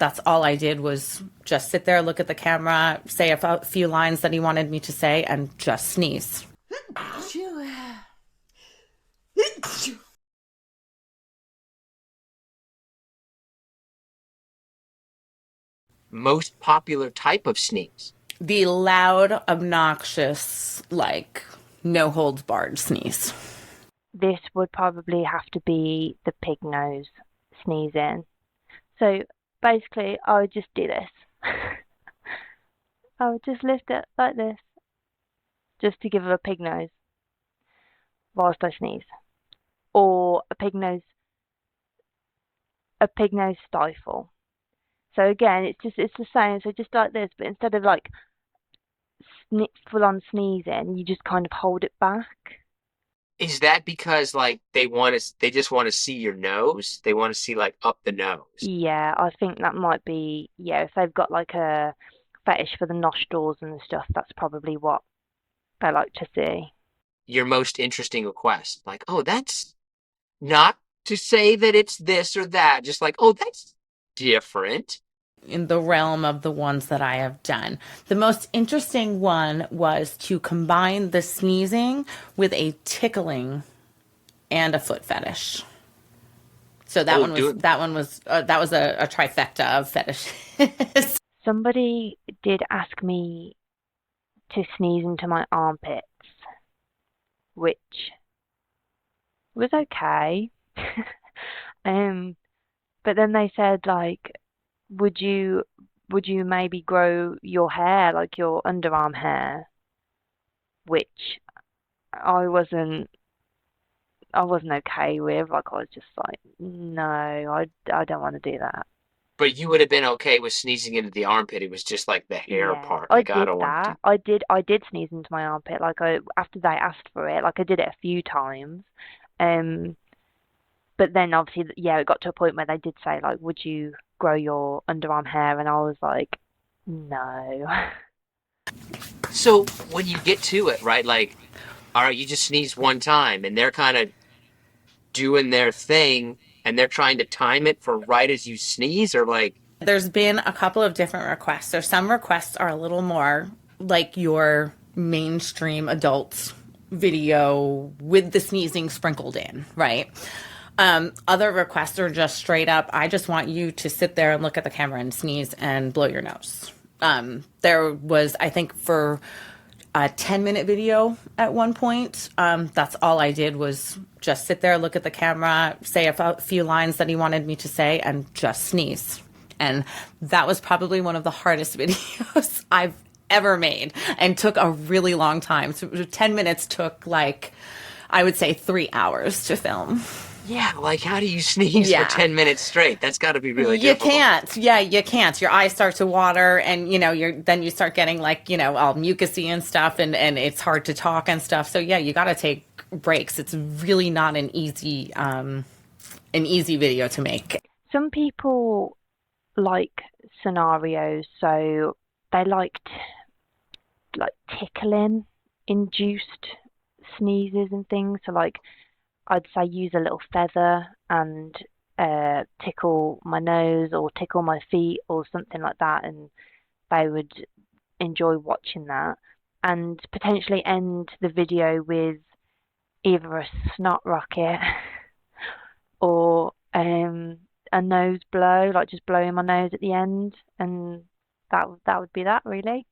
that's all I did was just sit there, look at the camera, say a few lines that he wanted me to say, and just sneeze. Most popular type of sneeze. The loud, obnoxious, like, no holds barred sneeze. This would probably have to be the pig nose sneezing. So basically, I would just do this. I would just lift it like this, just to give it a pig nose whilst I sneeze, or a pig nose stifle. So again, it's the same. So just like this, but instead of like full on sneezing, you just kind of hold it back. Is that because like they just want to see your nose? They want to see like up the nose. Yeah, I think that might be, yeah, if they've got like a fetish for the nostrils and stuff, that's probably what they like to see. Your most interesting request. Like, oh, that's not to say that it's this or that. Just like, oh, that's different. In the realm of the ones that I have done, the most interesting one was to combine the sneezing with a tickling and a foot fetish. So that Oh, one was dude. that was a trifecta of fetishes. Somebody did ask me to sneeze into my armpits, which was okay. um, but then they said like, would you maybe grow your hair, like your underarm hair, which I wasn't okay with. Like I was just like, no, I don't want to do that. But you would have been okay with sneezing into the armpit. It was just like the hair Yeah, part. I Like, I did don't want to that. do. I did sneeze into my armpit. Like I after they asked for it, like I did it a few times. Um, but then obviously, yeah, it got to a point where they did say like, would you grow your underarm hair? And I was like, no. So when you get to it, right? Like, all right, you just sneeze one time, and they're kind of doing their thing, and they're trying to time it for right as you sneeze, or like, There's been a couple of different requests. So some requests are a little more like your mainstream adult video with the sneezing sprinkled in, right? Other requests are just straight up, I just want you to sit there and look at the camera and sneeze and blow your nose. There was, I think, for a 10-minute video at one point, that's all I did was just sit there, look at the camera, say a few lines that he wanted me to say, and just sneeze. And that was probably one of the hardest videos I've ever made and took a really long time. So 10 minutes took like, I would say 3 hours to film. yeah, like how do you sneeze for Yeah. 10 minutes straight? That's got to be really You difficult. can't. Yeah, you can't. Your eyes start to water and then you start getting like, all mucusy and stuff and it's hard to talk and stuff. So yeah, you got to take breaks. It's really not an easy video to make. Some people like scenarios, so they liked like tickling induced sneezes and things. So like I'd say use a little feather and tickle my nose or tickle my feet or something like that, and they would enjoy watching that. And potentially end the video with either a snot rocket or a nose blow, like just blowing my nose at the end, and that would be that really.